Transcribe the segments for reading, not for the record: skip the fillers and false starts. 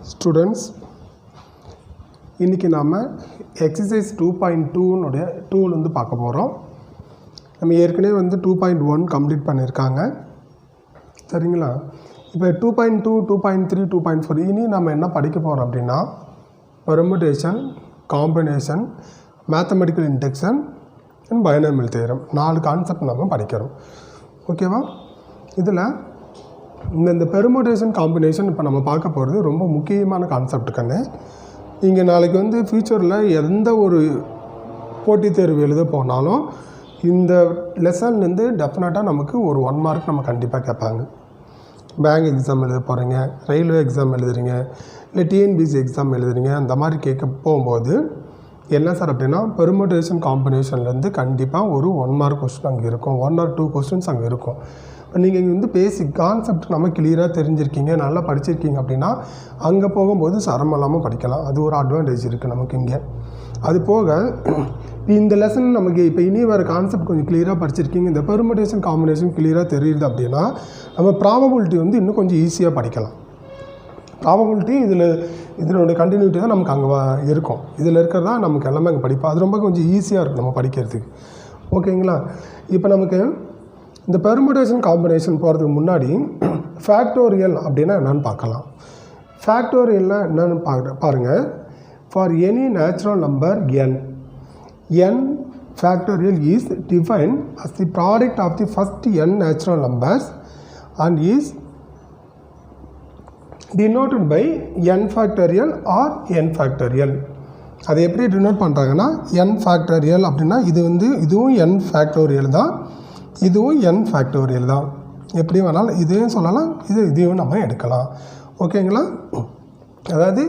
Students, இன்றைக்கி நாம் exercise 2.2 tool வந்து பார்க்க போகிறோம். நம்ம ஏற்கனவே வந்து 2.1 கம்ப்ளீட் பண்ணியிருக்காங்க, சரிங்களா? இப்போ 2.2, 2.3, 2.4 இனி நம்ம என்ன படிக்க போகிறோம் அப்படின்னா, permutation, combination, mathematical induction and binomial theorem 4 concept நம்ம படிக்கிறோம். ஓகேவா? இதில் இந்த பெர்முடேஷன் காம்பினேஷன் இப்போ நம்ம பார்க்க போகிறது ரொம்ப முக்கியமான கான்செப்ட்டுக்கன்னு. இங்கே நாளைக்கு வந்து ஃப்யூச்சரில் எந்த ஒரு போட்டித் தேர்வு எழுத போனாலும் இந்த லெசன்லேருந்து டெஃபினட்டாக நமக்கு ஒரு 1 மார்க் நம்ம கண்டிப்பாக கேட்பாங்க. பேங்க் எக்ஸாம் எழுத போகிறீங்க, ரயில்வே எக்ஸாம் எழுதுறீங்க, இல்லை டிஎன்பிசி எக்ஸாம் எழுதுறீங்க, அந்த மாதிரி கேட்க போகும்போது என்ன சார் அப்படின்னா, பெர்முடேஷன் காம்பினேஷன்லேருந்து கண்டிப்பாக ஒரு 1 மார்க் கொஸ்டின் அங்கே இருக்கும், 1 or 2 கொஸ்டின்ஸ் அங்கே இருக்கும். நீங்கள் இங்கே வந்து பேசிக் கான்செப்ட் நம்ம கிளியராக தெரிஞ்சிருக்கீங்க, நல்லா படிச்சிருக்கீங்க அப்படின்னா அங்கே போகும்போது சிரமம் இல்லாமல் படிக்கலாம். அது ஒரு அட்வான்டேஜ் இருக்குது நமக்கு இங்கே. அது போக இந்த லெசன் நமக்கு இப்போ இனி வர கான்செப்ட் கொஞ்சம் கிளியராக படிச்சிருக்கீங்க, இந்த பெர்முடேஷன் காம்பினேஷன் கிளியராக தெரியுது அப்படின்னா நம்ம ப்ராபபிலிட்டி வந்து இன்னும் கொஞ்சம் ஈஸியாக படிக்கலாம். ப்ராபபிலிட்டி இதனுடைய கண்டினியூட்டி தான் நமக்கு அங்கே இருக்கும். இதில் இருக்கிறதா நமக்கு எல்லாமே அங்கே படிப்போம். அது ரொம்ப கொஞ்சம் ஈஸியாக இருக்கும் நம்ம படிக்கிறதுக்கு. ஓகேங்களா? இப்போ நமக்கு இந்த பெர்முடேஷன் காம்பினேஷன் போகிறதுக்கு முன்னாடி ஃபேக்டோரியல் அப்படின்னா என்னென்னு பார்க்கலாம். ஃபேக்டோரியல்னால் என்னென்னு பாருங்கள். For any natural number n factorial is define as the product of the first n natural numbers and is denoted by n factorial or n factorial. அதை எப்படி டினோட் பண்ணுறாங்கன்னா, n factorial அப்படின்னா இதுவும் n factorial தான், இதுவும் n factorial தான். எப்படி வேணாலும் இதையும் சொல்லலாம், இதையும் நம்ம எடுக்கலாம். ஓகேங்களா? அதாவது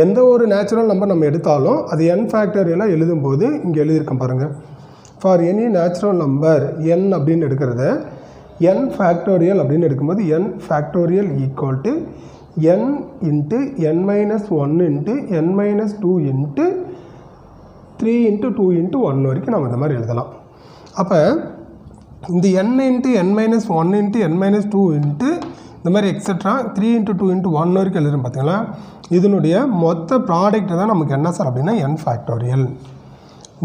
எந்த ஒரு நேச்சுரல் நம்பர் நம்ம எடுத்தாலும் அது n ஃபேக்டோரியலாக எழுதும்போது இங்கே எழுதியிருக்கேன் பாருங்கள். For any natural number n அப்படின்னு எடுக்கிறத n ஃபேக்டோரியல் அப்படின்னு எடுக்கும்போது n factorial equal to n into n minus 1 into n minus 2 into 3 into 2 into 1 வரைக்கும் நம்ம இந்த மாதிரி எழுதலாம். அப்போ இந்த n into n minus 1 into n minus 2 into இந்த மாதிரி எக்ஸட்ரா 3 இன்ட்டு 2 இன்ட்டு 1 வரைக்கும் எழுதுறோம். பார்த்தீங்களா? இதனுடைய மொத்த ப்ராடக்ட் தான் நமக்கு என்ன சார் அப்படின்னா n ஃபேக்டோரியல்.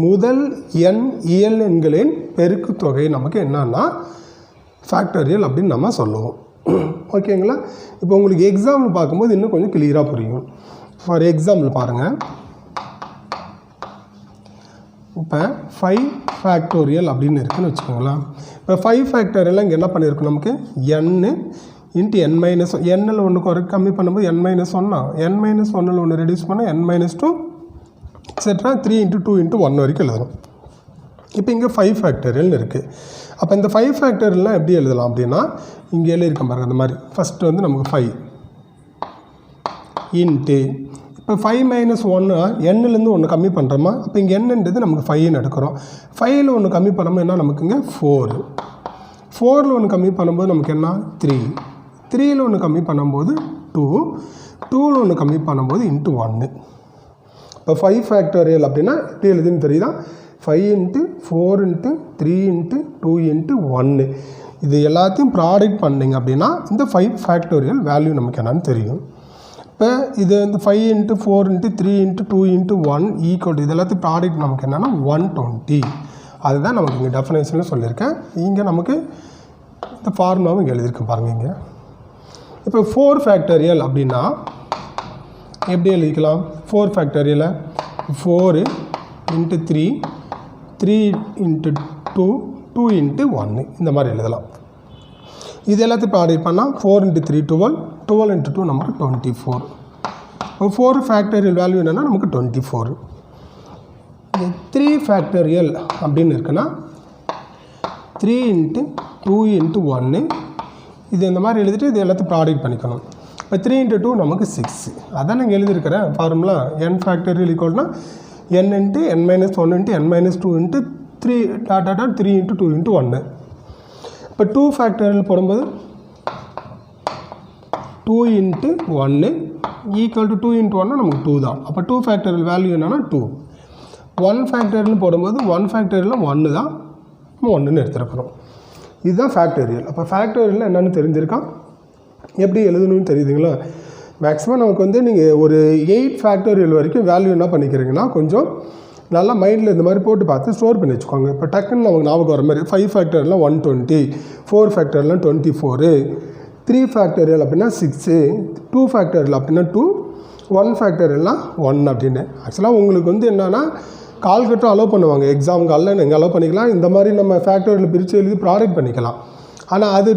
முதல் n இயல் எண்களின் பெருக்கு தொகை நமக்கு என்னன்னா ஃபேக்டோரியல் அப்படின்னு நம்ம சொல்லுவோம். ஓகேங்களா? இப்போ உங்களுக்கு எக்ஸாம்பிள் பார்க்கும்போது இன்னும் கொஞ்சம் கிளியராக புரியும். ஃபார் எக்ஸாம்பிள் பாருங்கள். இப்போ 5 ஃபேக்டோரியல் அப்படின்னு இருக்குதுன்னு வச்சுக்கோங்களேன். இப்போ 5 ஃபேக்டோரியல் இங்கே என்ன பண்ணியிருக்கோம், நமக்கு n இன்ட்டு n மைனஸ் எண்ணில் ஒன்று கம்மி பண்ணும்போது n மைனஸ் 1, n மைனஸ் 1ல் ஒன்று ரெடியூஸ் பண்ணால் n minus 2 extra 3 into 2 into 1 வரைக்கும் எழுதணும். இப்போ இங்கே 5 ஃபேக்டோரியல்னு இருக்குது. அப்போ இந்த 5 ஃபேக்டோரியல்லாம் எப்படி எழுதலாம் அப்படின்னா, இங்கே எழுதியிருக்கேன் பாருங்கள். அந்த மாதிரி ஃபஸ்ட்டு வந்து நமக்கு 5 இன்ட்டு இப்போ 5 மைனஸ் 1 எண்ணிலேருந்து ஒன்று கம்மி பண்ணுறோமா, அப்போ இங்கே என்னன்றது நமக்கு 5ன்னு எடுக்கிறோம். 5ல் ஒன்று கம்மி பண்ணும்போது என்ன நமக்கு இங்கே 4ல் ஒன்று கம்மி பண்ணும்போது நமக்கு என்ன 3ல் ஒன்று கம்மி பண்ணும்போது 2ல் ஒன்று கம்மி பண்ணும்போது இன்ட்டு 1. இப்போ 5 ஃபேக்டோரியல் அப்படின்னா எப்படி எழுதுன்னு தெரியுதா? 5 இன்ட்டு 4 இன்ட்டு 3 இன்ட்டு 2 இன்ட்டு 1 இது எல்லாத்தையும் ப்ராடக்ட் பண்ணிங்க அப்படின்னா இந்த 5 ஃபேக்டோரியல் வேல்யூ நமக்கு என்னன்னு தெரியும். இப்போ இது வந்து 5 into 4 into 3 into 2 into 1 equal இது எல்லாத்தையும் ப்ராடக்ட் நமக்கு என்னென்னா 120. அதுதான் நமக்கு இங்கே டெஃபினேஷனில் சொல்லியிருக்கேன். இங்கே நமக்கு இந்த ஃபார்முலாவும் இங்கே எழுதியிருக்கேன் பாருங்கள். இங்கே இப்போ 4 ஃபேக்டோரியல் அப்படின்னா எப்படி எழுதிக்கலாம்? 4 ஃபேக்டோரியலை 4 இன்ட்டு 3 இன்ட்டு 2 இன்ட்டு 1 இந்த மாதிரி எழுதலாம். இது எல்லாத்தையும் ப்ராடக்ட் பண்ணால் 4 இன்ட்டு 3 12 இன்ட்டு 2 நமக்கு 24. இப்போ 4 ஃபேக்டோரியல் வேல்யூ என்னென்னா நமக்கு 24. 3 ஃபேக்டோரியல் அப்படின்னு இருக்குன்னா 3 இன்ட்டு 2 இன்ட்டு 1 இது இந்த மாதிரி எழுதிட்டு இது எல்லாத்தையும் ப்ராடக்ட் பண்ணிக்கணும். இப்போ 3 இன்ட்டு 2 நமக்கு 6. அதான் நாங்கள் எழுதியிருக்கிறேன் ஃபார்முலா. n ஃபேக்டோரியல் ஈக்குவல்னா n into n minus 1 into n minus 2 into 3 into 2 into 1. இப்போ 2 ஃபேக்டோரியல் போடும்போது 2 இன்ட்டு 1 ஈக்குவல் டு 2 இன்ட்டு 1 நமக்கு 2 தான். அப்போ 2 ஃபேக்டோரியல் வேல்யூ என்னென்னா 2. 1 ஃபேக்டோரியல்னு போடும்போது 1 ஃபேக்டோரியல் 1 தான், 1ன்னு எடுத்துருக்கிறோம். இதுதான் ஃபேக்டோரியல். அப்போ ஃபேக்டோரியல் என்னென்னு தெரிஞ்சிருக்கான், எப்படி எழுதணும்னு தெரியுதுங்களா? மேக்ஸிமம் நமக்கு வந்து நீங்கள் ஒரு 8 ஃபேக்டோரியல் வரைக்கும் வேல்யூ என்ன பண்ணிக்கிறீங்கன்னா கொஞ்சம் நல்லா மைண்டில் இந்த மாதிரி போட்டு பார்த்து ஸ்டோர் பண்ணி வச்சுக்கோங்க. இப்போ டக்குன்னு நமக்கு ஞாபகம் வர மாதிரி 5 ஃபேக்டோரியல்லாம் 120, 4 ஃபேக்டோரியல்லாம் 24, 3 ஃபேக்டோரியல் அப்படின்னா 6, 2 ஃபேக்டோரியல் அப்படின்னா 2, 1 ஃபேக்டோரியல்லாம் 1 அப்படின்னு. ஆக்சுவலாக உங்களுக்கு வந்து என்னென்னா கால்குலேட்டர் அலோவ் பண்ணுவாங்க, எக்ஸாம் காலில் நீங்கள் அலோவ் பண்ணிக்கலாம். இந்த மாதிரி நம்ம ஃபேக்டோரியல் பிரித்து எழுதி ப்ராடக்ட் பண்ணிக்கலாம். ஆனால் அது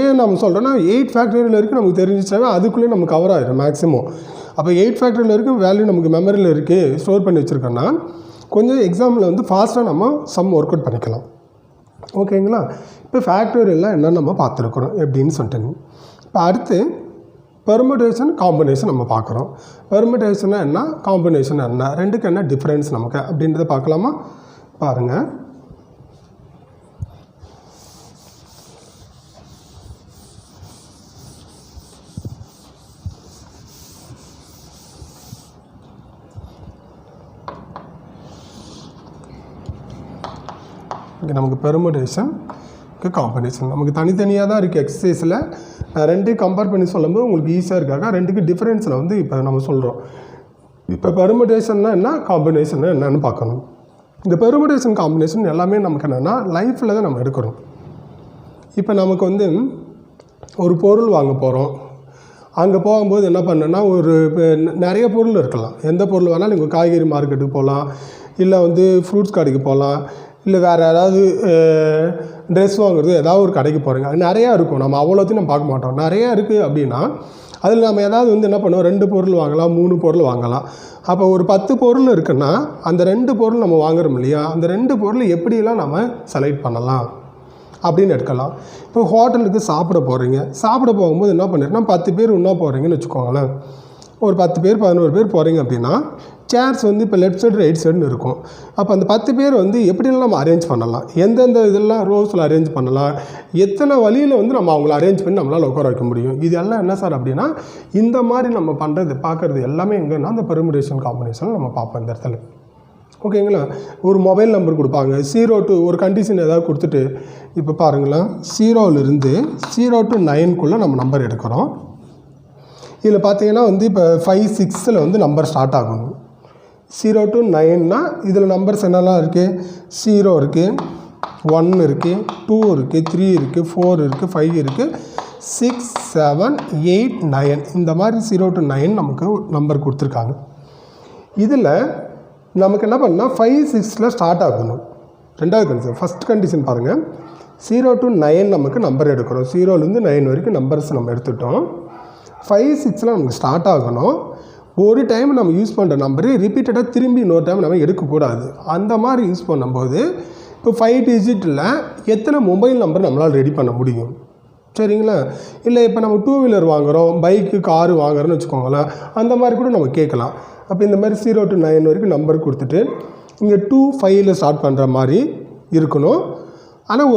ஏன் நம்ம சொல்கிறோன்னா 8 ஃபேக்டோரியல் வரைக்கும் நமக்கு தெரிஞ்சிச்சாவே அதுக்குள்ளே நமக்கு கவர் ஆகிடும் மேக்ஸிமம். அப்போ 8 ஃபேக்டோரியல் வரைக்கும் வேல்யூ நமக்கு மெமரியில் இருக்குது, ஸ்டோர் பண்ணி வச்சுருக்கோன்னா கொஞ்சம் எக்ஸாமில் வந்து ஃபாஸ்ட்டாக நம்ம சம் ஒர்க் அவுட் பண்ணிக்கலாம். ஓகேங்களா? இப்போ ஃபேக்டோரியல்லாம் என்னென்னு நம்ம பார்த்துருக்குறோம் எப்படின்னு சொல்லிட்டு. இப்போ அடுத்து பெர்முடேஷன் காம்பினேஷன் நம்ம பார்க்குறோம். பெர்முடேஷன்னா என்ன, காம்பினேஷன் என்ன, ரெண்டுக்கு என்ன டிஃப்ரென்ஸ் நமக்கு அப்படின்றத பார்க்கலாமா? பாருங்கள். இங்கே நமக்கு பெர்முடேஷன் காம்பினேஷன் நமக்கு தனித்தனியாக தான் இருக்குது எக்ஸசைஸில். நான் ரெண்டையும் கம்பேர் பண்ணி சொல்லும்போது உங்களுக்கு ஈஸியாக இருக்காங்க. ரெண்டுக்கு டிஃப்ரென்ஸில் வந்து இப்போ நம்ம சொல்கிறோம். இப்போ பெர்முடேஷன்னா என்ன, காம்பினேஷன்னா என்னன்னு பார்க்கணும். இந்த பெர்முடேஷன் காம்பினேஷன் எல்லாமே நமக்கு என்னென்னா லைஃப்பில் தான் நம்ம எடுக்கிறோம். இப்போ நமக்கு வந்து ஒரு பொருள் வாங்க போகிறோம். அங்கே போகும்போது என்ன பண்ணேன்னா ஒரு நிறைய பொருள் இருக்கலாம். எந்த பொருள் வேணாலும் நீங்கள் காய்கறி மார்க்கெட்டுக்கு போகலாம், இல்லை வந்து ஃப்ரூட்ஸ் கடைக்கு போகலாம், இல்லை வேறு ஏதாவது ட்ரெஸ் வாங்குறது ஏதாவது ஒரு கடைக்கு போகிறீங்க. அது நிறையா இருக்கும், நம்ம அவ்வளோத்தையும் நம்ம பார்க்க மாட்டோம். நிறையா இருக்குது அப்படின்னா அதில் நம்ம ஏதாவது வந்து என்ன பண்ணுவோம், 2 பொருள் வாங்கலாம், 3 பொருள் வாங்கலாம். அப்போ ஒரு 10 பொருள் இருக்குன்னா அந்த 2 பொருள் நம்ம வாங்குறோம் இல்லையா, அந்த 2 பொருள் எப்படியெல்லாம் நம்ம செலக்ட் பண்ணலாம் அப்படின்னு எடுக்கலாம். இப்போ ஹோட்டலுக்கு சாப்பிட போகிறீங்க, சாப்பிட போகும்போது என்ன பண்ணிருக்கோன்னா 10 பேர் இன்னும் போகிறீங்கன்னு வச்சுக்கோங்களேன். ஒரு 10 பேர் 11 பேர் போகிறீங்க அப்படின்னா சேர்ஸ் வந்து இப்போ லெஃப்ட் சைடு ரைட் சைடுன்னு இருக்கும். அப்போ அந்த 10 பேர் வந்து எப்படிலாம் நம்ம அரேஞ்ச் பண்ணலாம், எந்தெந்த இதெல்லாம் ரோஸில் அரேஞ்ச் பண்ணலாம், எத்தனை வழியில் வந்து நம்ம அவங்கள அரேஞ்ச் பண்ணி நம்மளால் உட்கார வைக்க முடியும். இது எல்லாம் என்ன சார் அப்படின்னா இந்த மாதிரி நம்ம பண்ணுறது பார்க்குறது எல்லாமே எங்கன்னா அந்த பெர்முடேஷன் காம்பினேஷன் நம்ம பார்ப்போம் இந்த இடத்துல. ஓகேங்களா? ஒரு மொபைல் நம்பர் கொடுப்பாங்க, 0 to ஒரு கண்டிஷன் ஏதாவது கொடுத்துட்டு இப்போ பாருங்களேன் 0லேருந்து 0 to 9க்குள்ளே நம்ம நம்பர் எடுக்கிறோம். இதில் பார்த்தீங்கன்னா வந்து இப்போ 5, 6ல் வந்து நம்பர் ஸ்டார்ட் ஆகணும். 0 to 9னா இதில் நம்பர்ஸ் என்னெல்லாம் இருக்குது, 0 இருக்குது, 1 இருக்குது, 2 இருக்குது, 3 இருக்குது, 4 இருக்குது, 5 இருக்குது, 6, 7, 8, 9 இந்த மாதிரி 0 to 9 நமக்கு நம்பர் கொடுத்துருக்காங்க. இதில் நமக்கு என்ன பண்ணால் 5, 6ல் ஸ்டார்ட் ஆகணும். ரெண்டாவது கண்டிஷன். ஃபஸ்ட் கண்டிஷன் பாருங்கள், 0 to 9 நமக்கு நம்பர் எடுக்கிறோம். 0லேருந்து 9 வரைக்கும் நம்பர்ஸ் நம்ம எடுத்துட்டோம். 5, 6ல் நமக்கு ஸ்டார்ட் ஆகணும். ஒரு டைம் நம்ம யூஸ் பண்ணுற நம்பரு ரிப்பீட்டடாக திரும்பி இன்னொரு டைம் நம்ம எடுக்கக்கூடாது. அந்த மாதிரி யூஸ் பண்ணும்போது இப்போ 5 டிஜிட்டில் எத்தனை மொபைல் நம்பர் நம்மளால் ரெடி பண்ண முடியும், சரிங்களா? இல்லை இப்போ நம்ம 2 வீலர் வாங்குகிறோம், பைக்கு, காரு வாங்குறோன்னு வச்சுக்கோங்களேன், அந்த மாதிரி கூட நம்ம கேட்கலாம். அப்போ இந்த மாதிரி 0 to 9 வரைக்கும் நம்பர் கொடுத்துட்டு இங்கே 2, 5ல் ஸ்டார்ட் பண்ணுற மாதிரி இருக்கணும். ஆனால்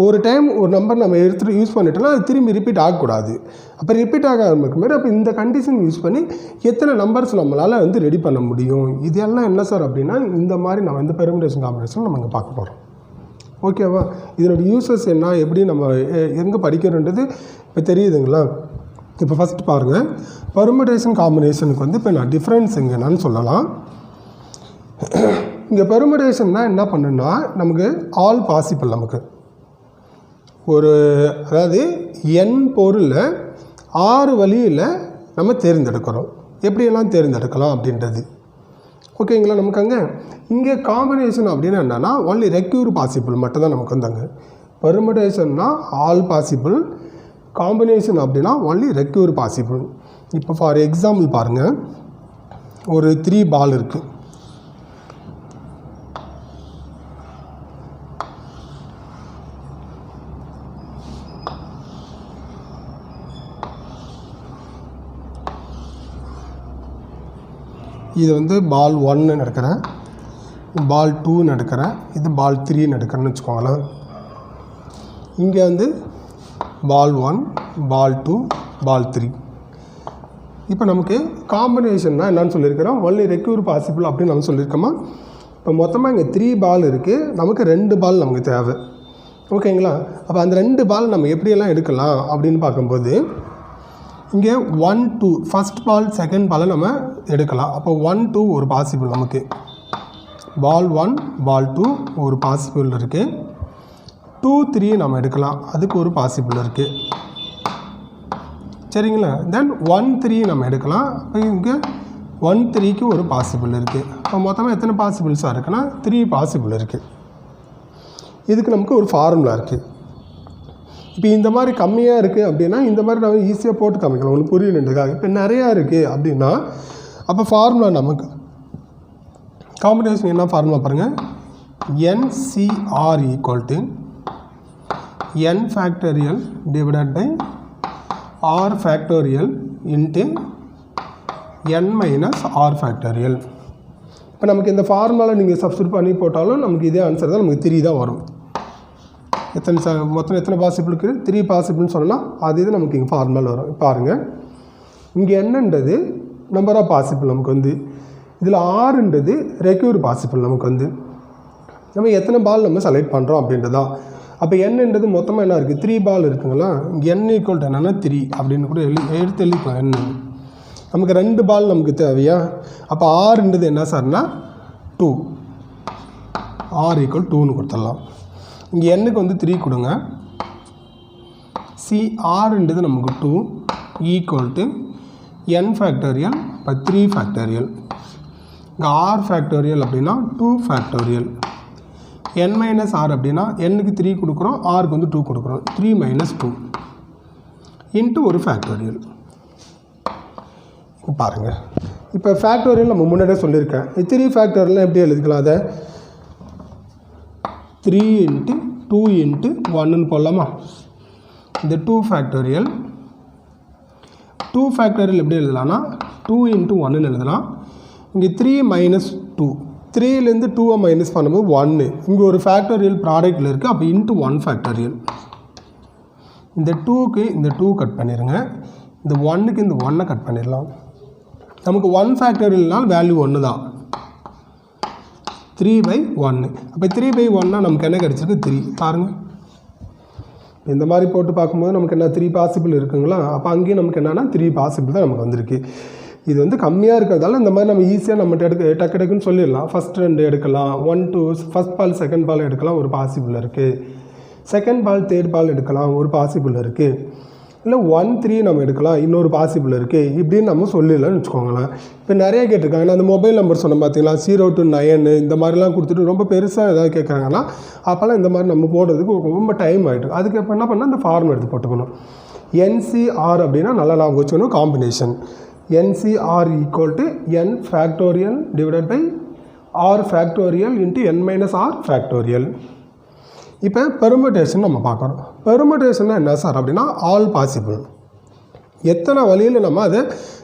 ஒரு டைம் ஒரு நம்பர் நம்ம எடுத்துகிட்டு யூஸ் பண்ணிட்டோம்னா அது திரும்பி ரிப்பீட் ஆகக்கூடாது. அப்போ ரிப்பீட் ஆகாமல் இருக்கும் மாதிரி அப்போ இந்த கண்டிஷன் யூஸ் பண்ணி எத்தனை நம்பர்ஸ் நம்மளால் வந்து ரெடி பண்ண முடியும். இதெல்லாம் என்ன சார் அப்படின்னா இந்த மாதிரி நம்ம இந்த பெர்முடேஷன் காம்பினேஷன் நம்ம இங்கே பார்க்க போகிறோம். ஓகேவா? இதனுடைய யூசஸ் என்ன, எப்படி நம்ம எங்கே படிக்கிறோன்றது இப்போ தெரியுதுங்களா? இப்போ ஃபஸ்ட்டு பாருங்கள், பெர்முடேஷன் காம்பினேஷனுக்கு வந்து இப்போ நான் டிஃப்ரென்ஸ் எங்கே என்னன்னு சொல்லலாம். இங்கே பெர்முடேஷன்னா என்ன பண்ணுன்னா நமக்கு ஆல் பாசிபிள், நமக்கு அதாவது n பொருளில் 6 வழியில் நம்ம தேர்ந்தெடுக்கிறோம். எப்படியெல்லாம் தேர்ந்தெடுக்கலாம் அப்படின்றது ஓகேங்களா? நமக்கு இங்கே காம்பினேஷன் அப்படின்னா என்னென்னா ஒன்லி ரெக்யூர் பாசிபிள் மட்டும் தான் நமக்கு வந்தாங்க. பெர்முடேஷன்னா ஆல் பாசிபிள், காம்பினேஷன் அப்படின்னா ஒன்லி ரெக்யூர் பாசிபிள். இப்போ ஃபார் எக்ஸாம்பிள் பாருங்கள், ஒரு 3 பால் இருக்குது. இது வந்து பால் 1 எடுக்கிறேன், பால் 2 எடுக்கிறேன், இது பால் 3 எடுக்கிறேன்னு வச்சுக்கோங்களேன். இங்கே வந்து பால் 1, பால் 2, பால் 3. இப்போ நமக்கு காம்பினேஷன்னா என்னன்னு சொல்லியிருக்கிறோம், ஒன்லி ரெக்யூர் பாசிபிள் அப்படின்னு நம்ம சொல்லியிருக்கோமா. இப்போ மொத்தமாக இங்கே 3 பால் இருக்குது, நமக்கு 2 பால் நமக்கு தேவை. ஓகேங்களா? அப்போ அந்த 2 பால் நம்ம எப்படியெல்லாம் எடுக்கலாம் அப்படின்னு பார்க்கும்போது இங்கே 1 2 ஃபஸ்ட் பால் செகண்ட் பாலை நம்ம எடுக்கலாம். அப்போ 1 2 ஒரு பாசிபிள் நமக்கு. பால் 1 பால் 2 ஒரு பாசிபிள் இருக்குது. 2 3 நம்ம எடுக்கலாம், அதுக்கு ஒரு பாசிபிள் இருக்குது. சரிங்களா? தென் 1 3 நம்ம எடுக்கலாம். அப்போ இங்கே 1 3க்கு ஒரு பாசிபிள் இருக்குது. இப்போ மொத்தமாக எத்தனை பாசிபிள்ஸாக இருக்குன்னா 3 பாசிபிள் இருக்குது. இதுக்கு நமக்கு ஒரு ஃபார்முலா இருக்குது. இப்போ இந்த மாதிரி கம்மியாக இருக்குது அப்படின்னா இந்த மாதிரி நம்ம ஈஸியாக போட்டு காமிக்கலாம், ஒன்று புரியணுன்றதுக்காக. இப்போ நிறையா இருக்குது அப்படின்னா அப்போ ஃபார்முலா நமக்கு காம்பினேஷன் என்ன ஃபார்முலா பாருங்கள். NCR equal to n factorial divided by r factorial into n minus r factorial. இப்போ நமக்கு இந்த ஃபார்முலாவில் நீங்கள் சப்ஸ்டியூட் பண்ணி போட்டாலும் நமக்கு இதே ஆன்சர் தான், நமக்கு 3 தான் வரும். மொத்தம் எத்தனை பாசிபிள் இருக்குது? 3 பாசிபிள்னு சொன்னால் அது இது நமக்கு இங்கே ஃபார்முலா வரும். பாருங்கள், இங்கே என்னன்றது நம்பர் ஆஃப் பாசிபிள் நமக்கு வந்து, இதில் ஆறுன்றது ரெக்யூர் பாசிபிள் நமக்கு வந்து. நம்ம எத்தனை பால் நம்ம செலக்ட் பண்ணுறோம் அப்படின்றதா. அப்போ என்னன்றது மொத்தமாக என்ன இருக்குது? 3 பால் இருக்குங்களா. இங்கே n ஈக்குவல் டு என்னன்னா 3 அப்படின்னு கூட எடுத்து எழுதிக்கலாம். என்ன நமக்கு 2 பால் நமக்கு தேவையா. அப்போ ஆறுன்றது என்ன சார்னா 2, r ஈக்குவல் 2ன்னு கொடுத்துடலாம். இங்கே எண்ணுக்கு வந்து 3 கொடுங்க. CRன்றது நமக்கு 2 ஈக்குவல் டு n ஃபேக்டோரியல் இப்போ 3 ஃபேக்டோரியல். இங்கே r ஃபேக்டோரியல் அப்படின்னா 2 ஃபேக்டோரியல். n மைனஸ் r அப்படின்னா எண்ணுக்கு 3 கொடுக்குறோம், rக்கு வந்து 2 கொடுக்குறோம். 3 மைனஸ் 2 இன்ட்டு ஒரு ஃபேக்டோரியல். பாருங்கள், இப்போ ஃபேக்டோரியல் நம்ம முன்னாடியே சொல்லியிருக்கேன். 3 ஃபேக்டோரியல் எப்படி எழுதிக்கலாம்? அதை 3 இன்ட்டு 2 இன்ட்டு 1ன்னு போடலாமா. இந்த 2 ஃபேக்டோரியல் எப்படி எழுதலாம்னா 2 இன்ட்டு 1ன்னு எழுதலாம். இங்கே 3 மைனஸ் 2, 3லேருந்து 2 மைனஸ் பண்ணும்போது 1. இங்கே ஒரு ஃபேக்டோரியல் ப்ராடக்டில் இருக்குது. அப்போ இன்ட்டு 1 ஃபேக்டோரியல். இந்த 2க்கு இந்த 2 கட் பண்ணிடுங்க. இந்த 1க்கு இந்த 1 கட் பண்ணிடலாம். நமக்கு 1 ஃபேக்டோரியல்னால் வேல்யூ 1 தான். 3/1. அப்போ 3/1னா நமக்கு என்ன கிடச்சிருக்கு? 3. பாருங்கள், இந்த மாதிரி போட்டு பார்க்கும்போது நமக்கு என்ன 3 பாசிபிள் இருக்குங்களா. அப்போ அங்கேயும் நமக்கு என்னென்னா 3 பாசிபிள் தான் நமக்கு வந்திருக்கு. இது வந்து கம்மியாக இருக்கிறதால இந்த மாதிரி நம்ம ஈஸியாக நம்ம டக்கு டக்குன்னு சொல்லிடலாம். ஃபஸ்ட் 2 எடுக்கலாம், 1 2 ஃபஸ்ட் பால் செகண்ட் பால் எடுக்கலாம், ஒரு பாசிபிள் இருக்குது. செகண்ட் பால் தேர்ட் பால் எடுக்கலாம், ஒரு பாசிபிள் இருக்குது. இல்லை 1 3 நம்ம எடுக்கலாம், இன்னொரு பாசிபிள் இருக்குது. இப்படின்னு நம்ம சொல்லிடலாம்னு வச்சுக்கோங்களேன். இப்போ நிறைய கேட்டிருக்காங்க. நான் அந்த மொபைல் நம்பர் சொன்னேன் பார்த்தீங்களா, 0 to 9 இந்த மாதிரிலாம் கொடுத்துட்டு ரொம்ப பெருசாக ஏதாவது கேட்குறாங்கன்னா அப்போல்லாம் இந்த மாதிரி நம்ம போடுறதுக்கு ரொம்ப டைம் ஆகிட்டு. அதுக்கு இப்போ என்ன பண்ணால் அந்த ஃபார்ம் எடுத்து போட்டுக்கணும். NCR அப்படின்னா நல்லா நான் வச்சுக்கணும் combination. NCR equal to n factorial divided by r factorial into n minus r factorial. இப்போ பெர்முடேஷன் நம்ம பார்க்குறோம். பெர்முடேஷன்னா என்ன சார் அப்படின்னா ஆல் பாசிபிள். எத்தனை வழியில் நம்ம அதை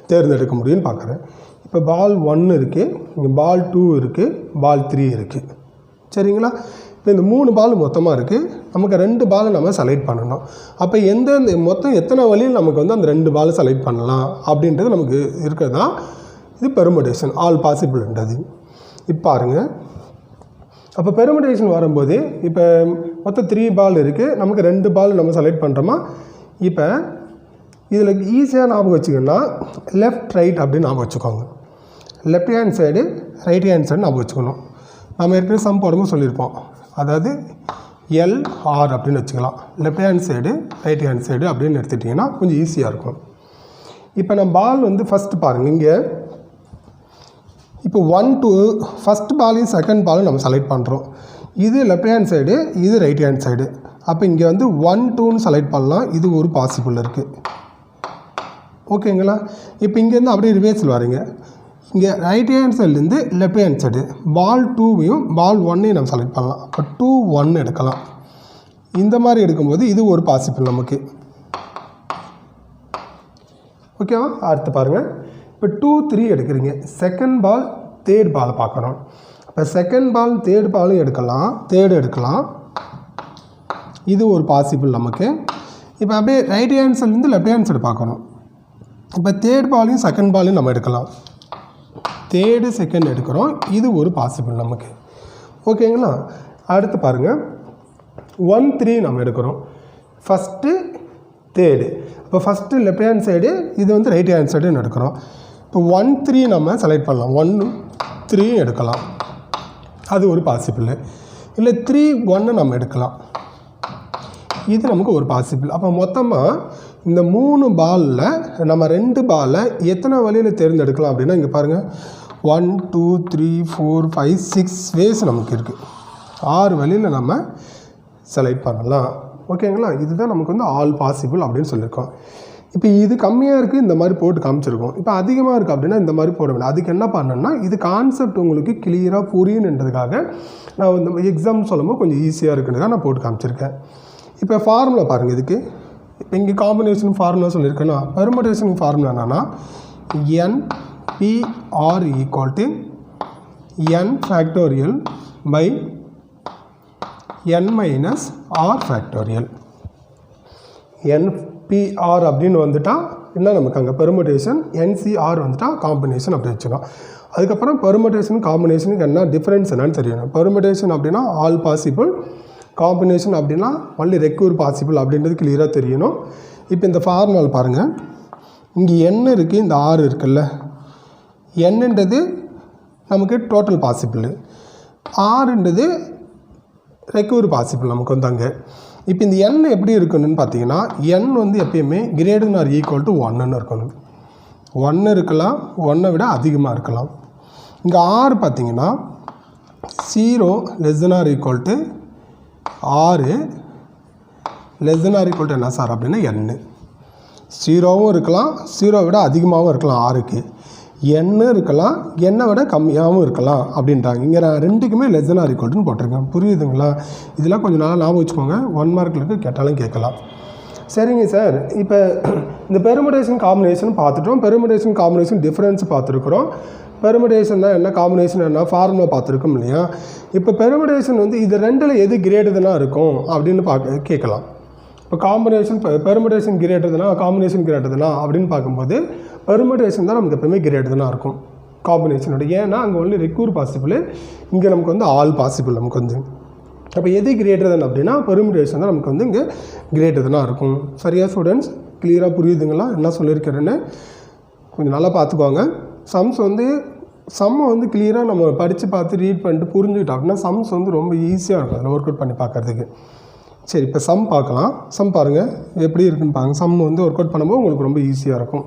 தேர்ந்தெடுக்க முடியும்னு பார்க்குறேன். இப்போ பால் 1 இருக்குது, இங்கே பால் 2 இருக்குது, பால் 3 இருக்குது. சரிங்களா? இப்போ இந்த 3 பால் மொத்தமாக இருக்குது. நமக்கு 2 பால் நம்ம செலக்ட் பண்ணணும். அப்போ மொத்தம் எத்தனை வழியில் நமக்கு வந்து அந்த 2 பால் செலக்ட் பண்ணலாம் அப்படின்றது நமக்கு இருக்கிறது தான் இது பெர்முடேஷன், ஆல் பாசிபிள்ன்றது. இப்போ பாருங்கள், அப்போ பெர்முடேஷன் வரும்போது இப்போ மொத்தம் 3 பால் இருக்குது, நமக்கு 2 பால் நம்ம செலக்ட் பண்ணுறோமா. இப்போ இதில் ஈஸியாக ஞாபகம் வச்சுக்கணுன்னா லெஃப்ட் ரைட் அப்படின்னு ஞாபகம் வச்சுக்கோங்க. Left hand side right hand side ஞாபகம் வச்சுக்கணும். நம்ம ஏற்கனவே சம் போடும்போது சொல்லியிருப்போம். அதாவது LR அப்படின்னு வச்சுக்கலாம். Left hand side right hand side அப்படின்னு எடுத்துட்டிங்கன்னா கொஞ்சம் ஈஸியாக இருக்கும். இப்போ நம்ம பால் வந்து ஃபஸ்ட்டு பாருங்கள், இங்கே இப்போ 1 2 ஃபஸ்ட் பாலையும் செகண்ட் பாலும் நம்ம செலக்ட் பண்ணுறோம். இது லெஃப்ட் ஹேண்ட் சைடு, இது ரைட் ஹேண்ட் சைடு. அப்போ இங்கே வந்து 1 2ன்னு செலக்ட் பண்ணலாம். இது ஒரு பாசிபிள் இருக்குது. ஓகேங்களா? இப்போ இங்கேருந்து அப்படியே ரிவேர்ஸில் வரீங்க. இங்கே ரைட் ஹேண்ட் சைட்லேருந்து லெஃப்ட் ஹேண்ட் சைடு பால் 2வையும் பால் 1ஐயும் நம்ம செலக்ட் பண்ணலாம். இப்போ 2 1 எடுக்கலாம். இந்த மாதிரி எடுக்கும்போது இது ஒரு பாசிபிள் நமக்கு. ஓகேவா? அடுத்து பாருங்கள், இப்போ 2 3 எடுக்கிறீங்க. செகண்ட் பால் தேர்ட் பால் பார்க்கணும். இப்போ செகண்ட் பால் தேர்ட் பாலும் எடுக்கலாம், தேர்டு எடுக்கலாம். இது ஒரு பாசிபிள் நமக்கு. இப்போ அப்படியே ரைட் ஹேண்ட் சைட்லேருந்து லெஃப்ட் ஹேண்ட் சைடு பார்க்கணும். இப்போ தேர்ட் பாலையும் செகண்ட் பாலையும் நம்ம எடுக்கலாம். தேர்டு செகண்ட் எடுக்கிறோம். இது ஒரு பாசிபிள் நமக்கு. ஓகேங்களா? அடுத்து பாருங்கள், 1 3 நம்ம எடுக்கிறோம். First third. இப்போ ஃபஸ்ட்டு லெஃப்ட் ஹேண்ட் சைடு, இது வந்து ரைட் ஹேண்ட் சைடுன்னு எடுக்கிறோம். இப்போ 1 3 நம்ம செலக்ட் பண்ணலாம். 1 3 எடுக்கலாம், அது ஒரு பாசிபிள். இல்லை 3 1 நம்ம எடுக்கலாம், இது நமக்கு ஒரு பாசிபிள். அப்போ மொத்தமாக இந்த 3 பாலில் நம்ம 2 பாலை எத்தனை வழியில் தேர்ந்தெடுக்கலாம் அப்படின்னா, இங்கே பாருங்கள் 1 2 3 4 5 6 வேஸ் நமக்கு இருக்குது. 6 வழியில் நம்ம செலக்ட் பண்ணலாம். ஓகேங்களா? இதுதான் நமக்கு வந்து ஆல் பாசிபிள் அப்படின்னு சொல்லியிருக்கோம். இப்போ இது கம்மியாக இருக்குது, இந்த மாதிரி போட்டு காமிச்சிருக்கோம். இப்போ அதிகமாக இருக்குது அப்படின்னா இந்த மாதிரி போட வேண்டாம். அதுக்கு என்ன பண்ணணும்னா, இது கான்செப்ட் உங்களுக்கு கிளியராக புரியணுன்றதுக்காக நான் இந்த எக்ஸாம் சொல்லும்போது கொஞ்சம் ஈஸியாக இருக்குன்றதுக்காக நான் போட்டு காமிச்சிருக்கேன். இப்போ ஃபார்முலா பாருங்கள். இதுக்கு இப்போ இங்கே காம்பினேஷன் ஃபார்முலா சொல்லியிருக்கேன்னா, பெர்முடேஷன் ஃபார்முலா என்னன்னா NPR = n factorial by n minus r factorial. NPR அப்படின்னு வந்துட்டால் என்ன நமக்கு அங்கே பெர்முடேஷன், NCR வந்துட்டால் காம்பினேஷன் அப்படி வச்சுக்கலாம். அதுக்கப்புறம் பெர்முடேஷன் காம்பினேஷனுக்கு என்ன டிஃப்ரென்ஸ் என்னன்னு தெரியணும். பெர்முடேஷன் அப்படின்னா ஆல் பாசிபிள், காம்பினேஷன் அப்படின்னா ஒன்லி ரெக்யூர் பாசிபிள் அப்படின்றது கிளியராக தெரியணும். இப்போ இந்த ஃபார்முலா பாருங்கள். இங்கே n இருக்குது, இந்த r இருக்குல்ல, nன்றது நமக்கு டோட்டல் பாசிபிள், rன்றது ரெக்யூர் பாசிபிள் நமக்கு வந்து அங்கே. இப்போ இந்த n எப்படி இருக்கணும்னு பார்த்தீங்கன்னா, n வந்து எப்பயுமே greater than or equal to 1ன்னு இருக்கணும். 1 இருக்கலாம், 1 விட அதிகமாக இருக்கலாம். இங்கே r பார்த்தீங்கன்னா 0 less than or equal to r less than or equal to என்ன சார் அப்படின்னா n. 0வும் இருக்கலாம், 0 விட அதிகமாகவும் இருக்கலாம் rக்கு. n இருக்கலாம், n விட கம்மியாகவும் இருக்கலாம் அப்படின்றாங்க. இங்கே நான் ரெண்டுக்குமே less than or equal to போட்டிருக்கேன். புரியுதுங்களா? இதெல்லாம் கொஞ்சம் நாளாக ஞாபகம் வச்சுக்கோங்க. 1 மார்க்கில் கேட்டாலும் கேட்கலாம். சரிங்க சார், இப்போ இந்த பெர்முடேஷன் காம்பினேஷன் பார்த்துட்டோம். பெர்முடேஷன் காம்பினேஷன் டிஃப்ரென்ஸ் பார்த்துருக்குறோம். பெர்முடேஷன்னா என்ன, காம்பினேஷன் என்ன, ஃபார்முலா பார்த்துருக்கோம் இல்லையா? இப்போ பெர்முடேஷன் வந்து இது ரெண்டில் எது கிரேட்டர்னா இருக்கும் அப்படின்னு கேட்கலாம். இப்போ காம்பினேஷன் பெர்முடேஷன் கிரேட்டர்னா காம்பினேஷன் கிரேட்டர்னா அப்படின்னு பார்க்கும்போது பெர்முடேஷன் தான் நமக்கு எப்பவுமே கிரேட்டர்னா இருக்கும் காம்பினேஷனோட. ஏன்னா அங்கே ஒன்லி ரெக்யூர் பாசிபிள், இங்கே நமக்கு வந்து ஆல் பாசிபிள் நமக்கு வந்து. அப்போ எது கிரேட்டர் தன் அப்படின்னா பெர்முடேஷன் தான் நமக்கு வந்து இங்கே கிரேட்டர் தான் இருக்கும். சரியா ஸ்டூடெண்ட்ஸ்? கிளியராக புரியுதுங்களா என்ன சொல்லியிருக்கிறேன்னு? கொஞ்சம் நல்லா பார்த்துக்கோங்க. சம்ஸ் வந்து கிளியராக நம்ம படித்து பார்த்து ரீட் பண்ணிட்டு புரிஞ்சுக்கிட்டோம் அப்படின்னா சம்ஸ் வந்து ரொம்ப ஈஸியாக இருக்கும் அதில் ஒர்க் அவுட் பண்ணி பார்க்குறதுக்கு. சரி, இப்போ சம் பார்க்கலாம். சம் பாருங்கள் எப்படி இருக்குன்னு பாருங்கள். சம் வந்து ஒர்க் அவுட் பண்ணும்போது உங்களுக்கு ரொம்ப ஈஸியாக இருக்கும்.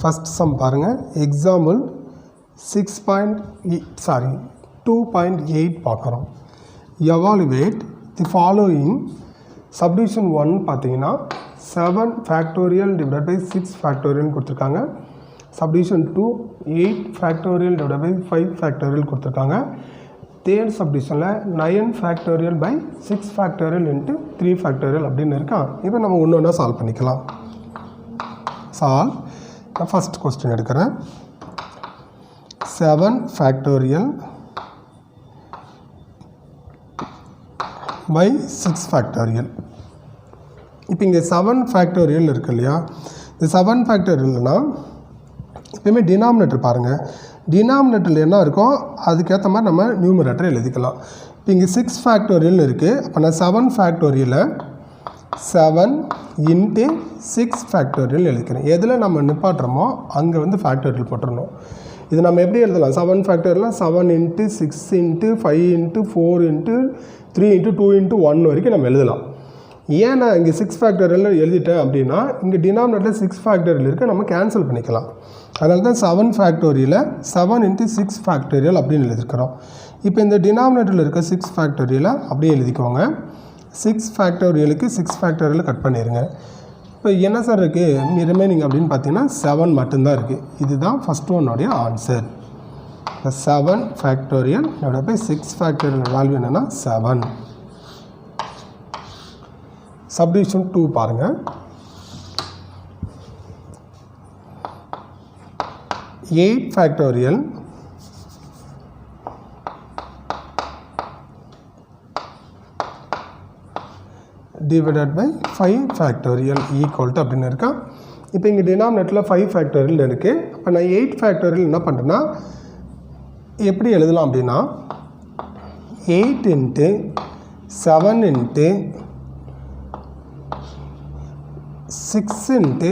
ஃபஸ்ட் சம் பாருங்கள். எக்ஸாம்பிள் 2.8 பார்க்குறோம். Evaluate the following. சப்டிவிஷன் 1 பார்த்தீங்கன்னா 7 ஃபேக்டோரியல் டிவைட் பை 6 ஃபேக்டோரியல் கொடுத்துருக்காங்க. Subdivision 2 8 factorial divide by 5 factorial கொடுத்துருக்காங்க. தேர்ட் சப்டிவிஷனில் 9 factorial by 6 factorial into 3 factorial அப்படின்னு இருக்கான். இப்போ நம்ம ஒன்று ஒன்றா சால்வ் பண்ணிக்கலாம். சால்வ். நான் ஃபஸ்ட் கொஸ்டின் எடுக்கிறேன். 7 ஃபேக்டோரியல் by 6 ஃபேக்டோரியல். இப்போ இங்கே 7 ஃபேக்டோரியல் இருக்குது இல்லையா? இந்த 7 ஃபேக்டோரியல்னா எப்பயுமே டினாமினேட்டர் பாருங்கள். டினாமினேட்டரில் என்ன இருக்கோ அதுக்கேற்ற மாதிரி நம்ம நியூமரேட்டர் எழுதிக்கலாம். இப்போ இங்கே 6 ஃபேக்டோரியல் இருக்குது. அப்போ நான் 7 ஃபேக்டோரியலை 7 இன்ட்டு 6 ஃபேக்டோரியல் எழுதிக்கிறேன். எதில் நம்ம நிப்பாட்டுறோமோ அங்கே வந்து ஃபேக்டோரியல் போட்டுடணும். இது நம்ம எப்படி எழுதலாம்? 7 ஃபேக்டோரியல்னால் 7 into 6 into 5 into 4 into 3 into 2 into 1 வரைக்கும் நம்ம எழுதலாம். ஏன் நான் இங்கே 6 ஃபேக்டோரியல் எழுதிட்டேன் அப்படின்னா இங்கே டினாமினேட்டரில் 6 ஃபேக்டோரியல் இருக்குது, நம்ம கேன்சல் பண்ணிக்கலாம். அதனால தான் 7 ஃபேக்டோரியலை 7 இன்ட்டு 6 ஃபேக்டோரியல் அப்படின்னு எழுதிக்கிறோம். இப்போ இந்த டினாமினேட்டரில் இருக்க 6 ஃபேக்டோரியலை அப்படியே எழுதிக்கோங்க. 6 ஃபேக்டோரியலுக்கு 6 ஃபேக்டோரியலை கட் பண்ணிடுங்க. இப்போ என்ன சார் இருக்குது ரிமைனிங் அப்படின்னு பார்த்தீங்கன்னா 7 மட்டும்தான் இருக்குது. இதுதான் ஃபஸ்ட் ஒன்னுடைய answer. 7 factorial divide by 6 factorial value என்னென்னா 7. சப்டிவிஷன் 2 பாருங்கள். 8 factorial divided by 5 factorial equal to அப்படின்னு இருக்கா. இப்போ இங்கே டினாமினேட்டரில் 5 ஃபேக்டோரியல் இருக்குது. அப்போ நான் 8 ஃபேக்டோரியல் என்ன பண்ணுறேன்னா எப்படி எழுதலாம் அப்படின்னா 8 இன்ட்டு 7 இன்ட்டு 6 இன்ட்டு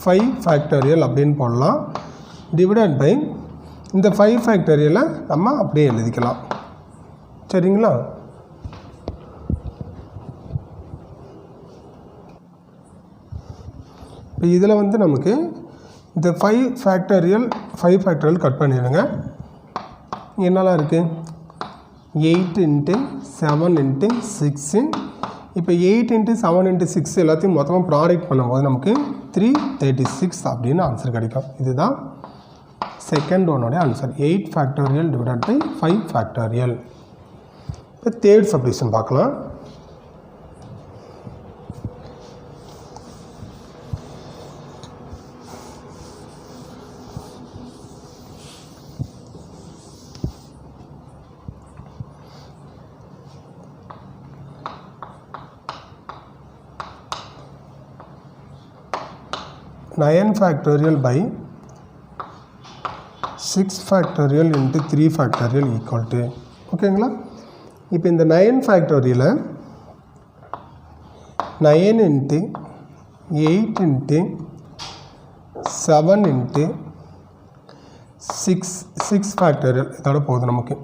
5 ஃபேக்டோரியல் அப்படின்னு போடலாம். டிவைடட் பை இந்த 5 ஃபேக்டோரியலை நம்ம அப்படியே எழுதிக்கலாம். சரிங்களா? இப்போ இதில் வந்து நமக்கு இந்த 5 ஃபேக்டோரியல் கட் பண்ணிடுங்க. என்னெல்லாம் இருக்குது 8 இன்ட்டு 7 இன்ட்டு 6. இப்போ 8 இன்ட்டு 7 இன்ட்டு 6 எல்லாத்தையும் மொத்தமாக ப்ராடக்ட் பண்ணும்போது நமக்கு 336 அப்படின்னு ஆன்சர் கிடைக்கும். இதுதான் செகண்ட் ஒன்னோடைய answer. 8 factorial divided by 5 factorial. இப்போ தேர்ட் சப்டிவிஷன் பார்க்கலாம். Nine factorial by 6 factorial into 3 factorial equal to ஓகேங்களா. இப்போ இந்த 9 ஃபேக்டோரியலை 9 இன்ட்டு 8 இன்ட்டு 7 இன்ட்டு 6 ஃபேக்டோரியல் இதோட போகுது நமக்கு.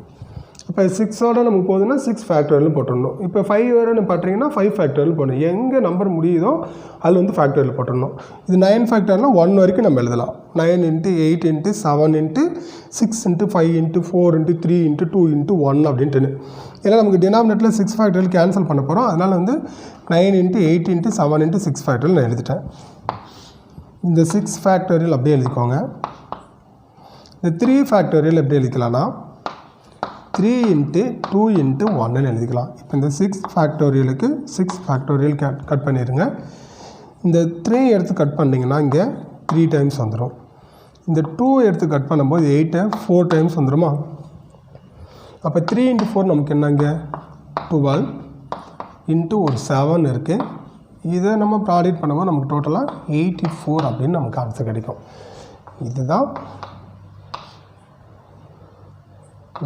இப்போ 6ஓட நமக்கு போகுதுன்னா 6 ஃபேக்டோரியல் போட்டுடணும். இப்போ 5 வேறுன்னு பார்த்தீங்கன்னா 5 ஃபேக்டோரியல் போடணும். எங்கே நம்பர் முடியுதோ அதில் வந்து ஃபேக்டோரியல் போட்டுடணும். இது 9 ஃபேக்டோரியல்னால் 1 வரைக்கும் நம்ம எழுதலாம். 9 into 8 into 7 into 6 into 5 into 4 into 3 into 2 into 1 அப்படின்ட்டு. ஏன்னா நமக்கு டினாமினேட்டரில் 6 ஃபேக்டோரியல் கேன்சல் பண்ண போகிறோம். அதனால் வந்து 9 இன்ட்டு 8 இன்ட்டு 7 இன்ட்டு 6 ஃபேக்டோரியல் நான் எழுதிட்டேன். இந்த 6 ஃபேக்டோரியல் அப்படியே எழுதிக்கோங்க. இந்த 3 ஃபேக்டோரியல் எப்படி எழுதிக்கலாம்னா 3 இன்ட்டு 2 இன்ட்டு 1 எழுதிக்கலாம். இப்போ இந்த 6 ஃபேக்டோரியலுக்கு 6 ஃபேக்டோரியல் கட் பண்ணிடுங்க. இந்த 3 எடுத்து கட் பண்ணிங்கன்னா இங்கே 3 டைம்ஸ் வந்துடும். இந்த 2 எடுத்து கட் பண்ணும்போது 8 4 டைம்ஸ் வந்துடுமா. அப்போ 3 இன்ட்டு 4 நமக்கு என்னங்க 12 இன்ட்டு ஒரு 7 இருக்குது. இதை நம்ம ப்ராடக்ட் பண்ணும்போது நமக்கு டோட்டலாக 84 அப்படின்னு நமக்கு ஆன்சர் கிடைக்கும். இதுதான்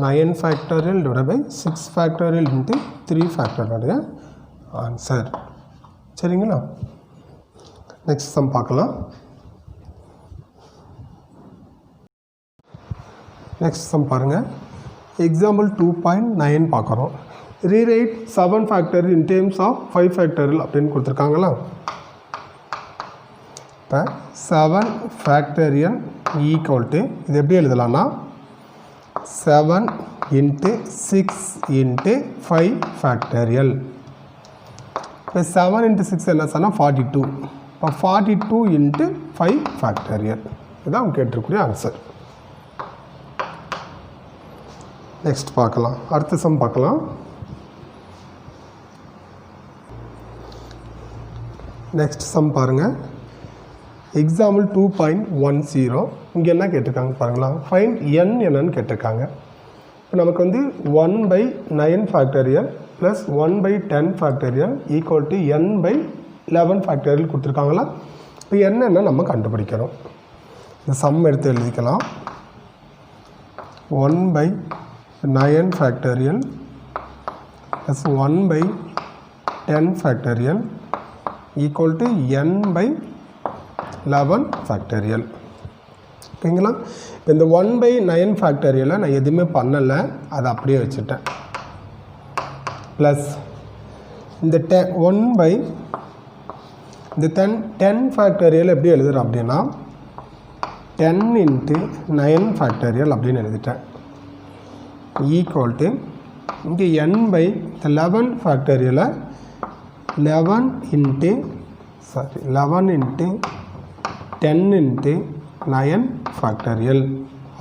9 factorial divide by 6 factorial into 3 ஃபேக்டோரியலுடைய ஆன்சர். சரிங்களா? நெக்ஸ்ட் சம் பார்க்கலாம். நெக்ஸ்ட் சம் பாருங்கள். எக்ஸாம்பிள் 2.9 பார்க்குறோம். Rewrite 7 factorial in terms of 5 factorial அப்படின்னு கொடுத்துருக்காங்களா. இப்போ 7 ஃபேக்டோரியல் ஈக்குவல் டு இது எப்படி எழுதலாம்னா 7 இன்ட்டு 6 இன்ட்டு 5 ஃபேக்டோரியல். இப்போ 7 இன்ட்டு 6 என்ன சொன்னால் 42. இப்போ 42 இன்ட்டு 5 ஃபேக்டோரியல். இதுதான் அவங்க கேட்டிருக்கூடிய ஆன்சர். நெக்ஸ்ட் பார்க்கலாம். அடுத்த சம் பார்க்கலாம். நெக்ஸ்ட் சம் பாருங்கள். எக்ஸாம்பிள் 2.10 இங்கே என்ன கேட்டிருக்காங்க பாருங்களா. ஃபைண்ட் n என்னன்னு கேட்டிருக்காங்க. இப்போ நமக்கு வந்து 1/9 factorial plus 1/10 factorial equal to n/11 factorial கொடுத்துருக்காங்களா. இப்போ என்னென்ன நம்ம கண்டுபிடிக்கிறோம். இந்த சம் எடுத்து எழுதிக்கலாம். 1/9 factorial plus 1/10 factorial equal to n/11 factorial. ஓகேங்களா. இப்போ இந்த 1/9 ஃபேக்டோரியலை நான் எதுவுமே பண்ணலை, அதை அப்படியே வச்சுட்டேன். ப்ளஸ் இந்த 10 ஃபேக்டோரியல் எப்படி எழுதுகிறேன் அப்படின்னா 10 இன்ட்டு 9 ஃபேக்டோரியல் அப்படின்னு எழுதிட்டேன். ஈக்குவல் டு இங்கே n/11 ஃபேக்டோரியலை 11 இன்ட்டு 10 இன்ட்டு 9 ஃபேக்டோரியல்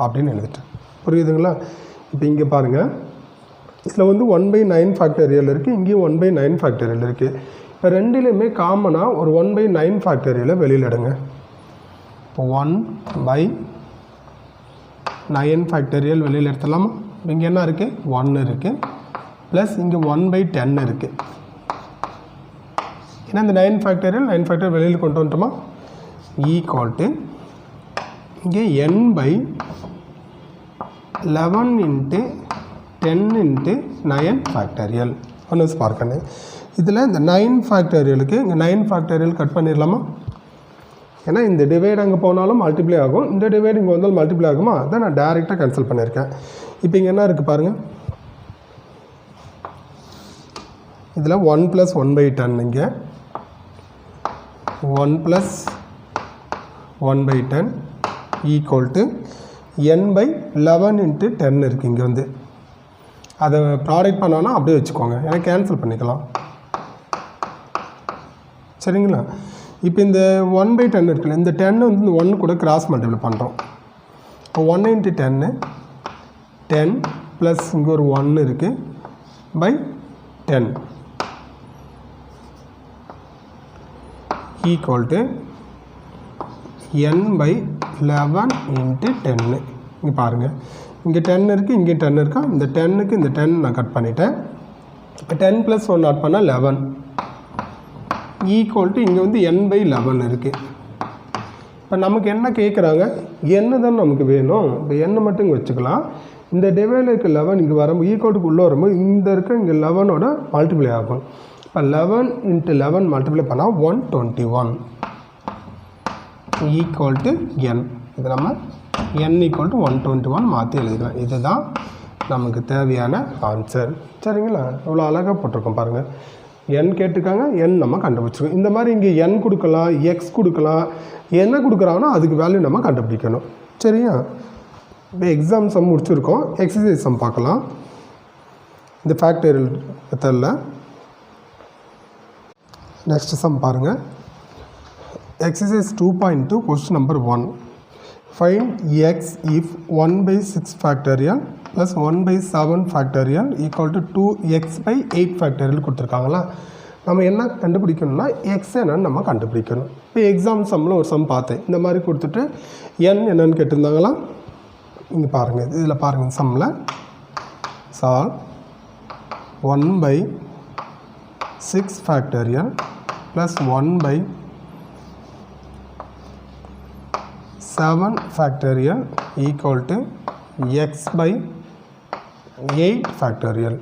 அப்படின்னு எழுதிட்டேன். புரியுதுங்களா. இப்போ இங்கே பாருங்கள், இதில் வந்து 1/9 ஃபேக்டோரியல் இருக்குது, இங்கேயும் 1/9 ஃபேக்டோரியல் இருக்குது. இப்போ ரெண்டுலேயுமே காமனாக ஒரு 1/9 ஃபேக்டோரியலை வெளியில் எடுங்க. இப்போ 1/9 ஃபேக்டோரியல் வெளியில் எடுத்துடலாமா. இங்கே என்ன இருக்குது 1 இருக்குது ப்ளஸ் இங்கே 1/10 இருக்குது. ஏன்னா இந்த 9 ஃபேக்டரியல் வெளியில் கொண்டு வந்துட்டோமா ஈக்குவல் டு இங்கே n by 11 into 10 into 9 factorial ஒன்று பார்க்கணும். இதில் இந்த 9 ஃபேக்டரியலுக்கு இங்கே 9 ஃபேக்டரியல் கட் பண்ணிடலாமா? ஏன்னா இந்த டிவைட் அங்கே போனாலும் மல்டிப்ளை ஆகும், இந்த டிவைட் இங்கே வந்தாலும் மல்டிப்ளை ஆகுமா? அதை நான் டேரெக்டாக கேன்சல் பண்ணியிருக்கேன். இப்போ இங்கே என்ன இருக்குது பாருங்கள், இதில் 1 + 1/10 இங்கே 1 + 1/10 equal to n by 11 into 10 இருக்குது. இங்கே வந்து அதை ப்ராடக்ட் பண்ணோன்னா அப்படியே வச்சுக்கோங்க, ஏன்னா கேன்சல் பண்ணிக்கலாம். சரிங்களா? இப்போ இந்த 1/10 இருக்குல்ல, இந்த 10 வந்து இந்த 1 கூட கிராஸ் மல்டிப்ளை பண்ணுறோம். இப்போ 1 into 10 10 ப்ளஸ் இங்கே ஒரு 1 இருக்குது by 10 equal to n by 11 into 10. இங்கே பாருங்கள், இங்கே 10 இருக்குது, இங்கே 10 இருக்கா? இந்த 10க்கு இந்த 10 நான் கட் பண்ணிட்டேன். இப்போ 10 + 1 ஆட் பண்ணால் 11 ஈக்குவல் டு இங்கே வந்து n by 11 இருக்குது. இப்போ நமக்கு என்ன கேட்குறாங்க, என்ன தான் நமக்கு வேணும். இப்போ என்ன மட்டும் இங்கே வச்சுக்கலாம். இந்த டிவைடில் இருக்க 11 இங்கே வரும்போது ஈக்குவல்ட்டுக்கு உள்ளே வரும்போது இந்த இருக்க இங்கே 11ஓட மல்டிப்ளை ஆகும். இப்போ 11 into 11 மல்டிப்ளை பண்ணால் 121 ஈக்குவல் டு n. இது நம்ம n ஈக்குவல் டு 121 மாற்றி எழுதிக்கலாம். இதுதான் நமக்கு தேவையான ஆன்சர். சரிங்களா? இவ்வளோ அழகாக போட்டிருக்கோம் பாருங்கள். n கேட்டிருக்காங்க, n நம்ம கண்டுபிடிச்சிருக்கோம். இந்த மாதிரி இங்கே n கொடுக்கலாம், x கொடுக்கலாம், என்ன கொடுக்குறாங்கன்னா அதுக்கு வேல்யூ நம்ம கண்டுபிடிக்கணும். சரியா? இப்போ எக்ஸாம் சம் முடிச்சிருக்கோம், எக்ஸசைஸ் சம் பார்க்கலாம். இந்த ஃபேக்டரியல் மெத்தடில் நெக்ஸ்ட் சம் பாருங்கள். Exercise 2.2 question number 1. Find x if 1/6 factorial plus 1/7 factorial equal to 2x/8 factorial கொடுத்துருக்காங்களா? நம்ம என்ன கண்டுபிடிக்கணும்னா எக்ஸ் என்னன்னு நம்ம கண்டுபிடிக்கணும். இப்போ எக்ஸாம் சம்மில் ஒரு சம் பார்த்தேன், இந்த மாதிரி கொடுத்துட்டு n என்னன்னு கேட்டிருந்தாங்களா? இங்கே பாருங்கள், இதில் பாருங்கள் சம்மில் solve 1/6 factorial plus 1/7 factorial equal to x/8 factorial.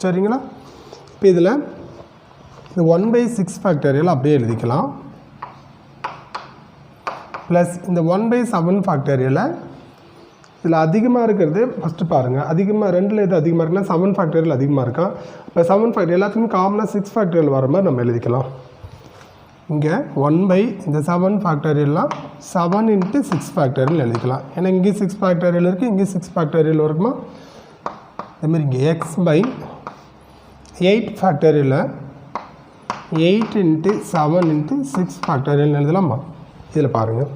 சரிங்களா? இப்போ இதில் இந்த 1/6 ஃபேக்டரியல் அப்படியே எழுதிக்கலாம். ப்ளஸ் இந்த 1/7 ஃபேக்டரியலை இதில் அதிகமாக இருக்கிறது ஃபஸ்ட்டு பாருங்கள். அதிகமாக ரெண்டில் எது அதிகமாக இருக்குன்னா 7 ஃபேக்டரியல் அதிகமாக இருக்கா? இப்போ 7 ஃபேக்டரியல் எல்லாத்துக்குமே காமனாக 6 ஃபேக்டரியல் வர மாதிரி நம்ம எழுதிக்கலாம். இங்கே 1/7 ஃபேக்டரியல்லாம் 7 into 6 ஃபேக்டரியல் எழுதிக்கலாம். ஏன்னா இங்கே 6 ஃபேக்டரியல் இருக்குது, இங்கே 6 ஃபேக்டரியல் இருக்குமா? அதேமாதிரி இங்கே x/8 ஃபேக்டரியலில் 8 into 7 into 6 ஃபேக்டரியல் எழுதலாமா? இதில் பாருங்கள்,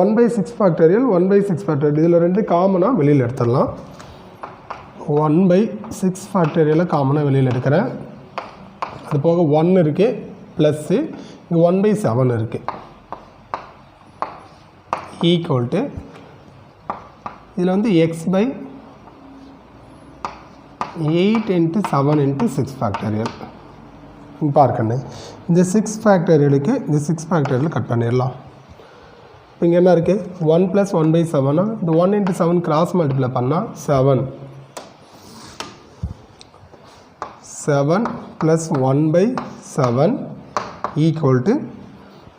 1/6 ஃபேக்டரியல் 1/6 ஃபேக்டரியல் இதில் ரெண்டு காமனாக வெளியில் எடுத்துடலாம். 1/6 ஃபேக்டரியலை காமனாக வெளியில் எடுக்கிறேன். அது போக 1 இருக்குது ப்ளஸ்ஸு இங்கே 1/7 இருக்குது ஈக்குவல் டு இதில் வந்து x/8 into 7 into 6 ஃபேக்டரியல் பார்க்கணும். இந்த 6 ஃபேக்டரியலுக்கு இந்த 6 ஃபேக்டரியல் கட் பண்ணிடலாம். இப்போ இங்கே என்ன இருக்குது, 1 + 1/7 இந்த 1 into 7 கிராஸ் மல்டிப்ளை பண்ணால் 7 + 1/7 ஈக்குவல் டு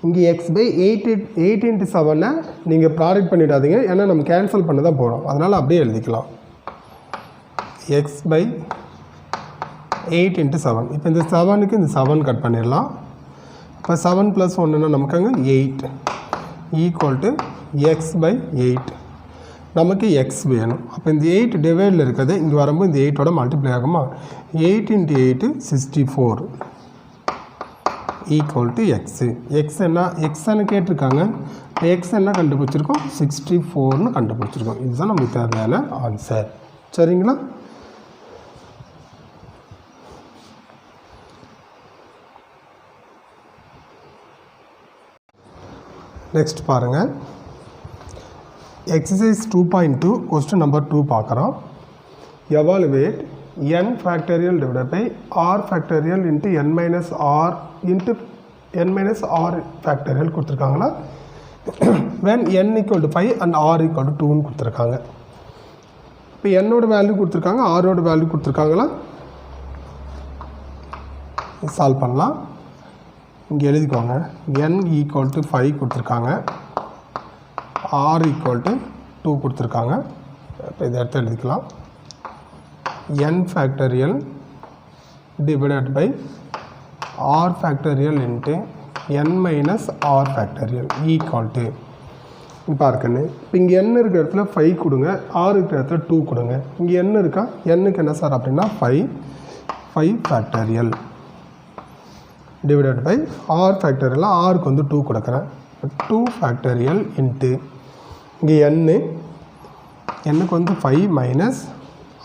இங்கே x/8 into 7 நீங்கள் ப்ராடக்ட் பண்ணிடாதீங்க, ஏன்னா நம்ம கேன்சல் பண்ண தான் போகிறோம், அதனால் அப்படியே எழுதிக்கலாம். x/8 into 7. இப்போ இந்த 7க்கு இந்த 7 கட் பண்ணிடலாம். இப்போ 7 + 1 நமக்கு அங்கே 8 ஈக்குவல் டு x/8. நமக்கு x வேணும். அப்போ இந்த 8 டிவைடில் இருக்கிறது இங்கே வரும்போது இந்த 8ஓட மல்டிப்ளை ஆகுமா? 8 into 8 64 ஈக்குவல் டு எக்ஸு. எக்ஸ்ன்னு கேட்டிருக்காங்க, எக்ஸ் என்ன கண்டுபிடிச்சிருக்கோம்? 64ன்னு கண்டுபிடிச்சிருக்கோம். இதுதான் நமக்கு தேவையான ஆன்சர். சரிங்களா? நெக்ஸ்ட் பாருங்கள், எக்ஸசைஸ் 2.2 கொஸ்டின் நம்பர் 2 பார்க்குறோம். Evaluate n factorial divided by r factorial into n minus r into n minus r factorial கொடுத்துருக்காங்களா when n equal to 5 and r equal to 2 கொடுத்துருக்காங்க. இப்போ என்னோட வேல்யூ கொடுத்துருக்காங்க, ஆரோட வேல்யூ கொடுத்துருக்காங்களா, சால்வ் பண்ணலாம். இங்கே எழுதிக்கோங்க, n equal to 5 கொடுத்துருக்காங்க, r equal to 2 கொடுத்துருக்காங்க. இப்போ இதை எடுத்து எழுதிக்கலாம். n factorial divided by r factorial into n minus r factorial equal to பார்க்கணும். இப்போ இங்கே n இருக்கிற இடத்துல 5 கொடுங்க, r இருக்கிற இடத்துல 2 கொடுங்க. இங்கே n இருக்கா, nக்கு என்ன சார் அப்படின்னா 5 factorial divided by r factorial, rக்கு வந்து 2 கொடுக்குறேன், 2 factorial into இங்கே nக்கு வந்து 5 மைனஸ்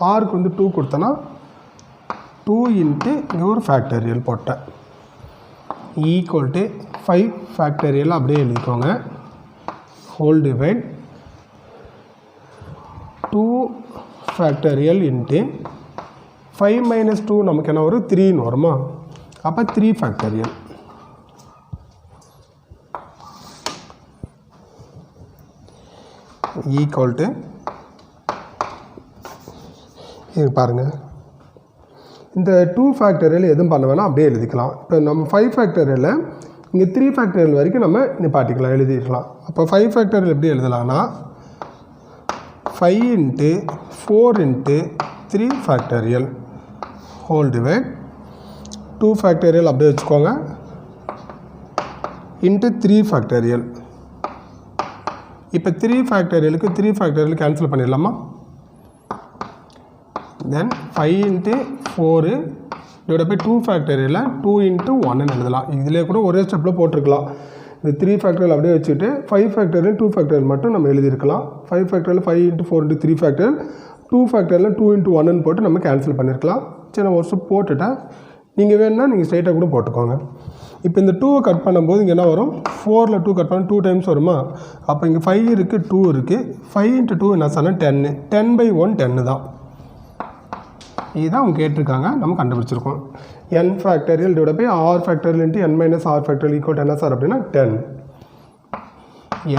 rக்கு வந்து 2 கொடுத்தனா 2 இன்ட்டு இங்கே ஒரு ஃபேக்டரியல் போட்டேன் ஈக்குவல் டு 5 ஃபேக்டரியல் அப்படியே எழுதிக்கோங்க. Whole divide 2 factorial into 5 minus 2 நமக்கு என்ன வரும், 3ன்னு வருமா, அப்போ 3 ஃபேக்டரியல் ஈக்குவல் டு இது பாருங்கள். இந்த 2 ஃபேக்டரியல் எதுவும் பண்ண வேணால் அப்படியே எழுதிக்கலாம். இப்போ நம்ம 5 ஃபேக்டரியலில் இங்கே 3 ஃபேக்டரியல் வரைக்கும் நம்ம நிப்பாட்டிக்கலாம், எழுதிக்கலாம். அப்போ 5 ஃபேக்டரியல் எப்படி எழுதலாம்னா 5 into 4 into 3 factorial whole divide 2 factorial அப்படியே வச்சுக்கோங்க இன்ட்டு 3 ஃபேக்டரியல். இப்போ 3 ஃபேக்டரியலுக்கு 3 ஃபேக்டரியல் கேன்சல் பண்ணிடலாமா. then 5 into 4 divided by 2 factorial 2 into 1 எழுதலாம். இதிலே கூட ஒரே ஸ்டெப்பில் போட்டிருக்கலாம். இந்த 3 ஃபேக்டரியல் அப்படியே வச்சுட்டு 5 ஃபேக்டரியல் 2 ஃபேக்டரியல் மட்டும் நம்ம எழுதியிருக்கலாம். 5 factorial 5 into 4 into 3 factorial 2 factorial 2 into 1ன்னு போட்டு நம்ம கேன்சல் பண்ணியிருக்கலாம். சரி, நான் ஒரு ஸ்டெப் போட்டுட்டேன். நீங்கள் வேணுன்னா நீங்கள் ஸ்ட்ரைட்டாக கூட போட்டுக்கோங்க. இப்போ இந்த 2 கட் பண்ணும்போது இங்கே என்ன வரும், 4ல் 2 கட் பண்ண 2 டைம்ஸ் வருமா, அப்போ இங்கே 5 இருக்குது 2 இருக்குது, 5 into 2 என்ன சொன்னால் 10, 10/1 10 தான். இதுதான் அவங்க கேட்டிருக்காங்க, நம்ம கண்டுபிடிச்சிருக்கோம். n factorial divide by r factorial into n minus r factorial equal என்ன சார் அப்படின்னா 10.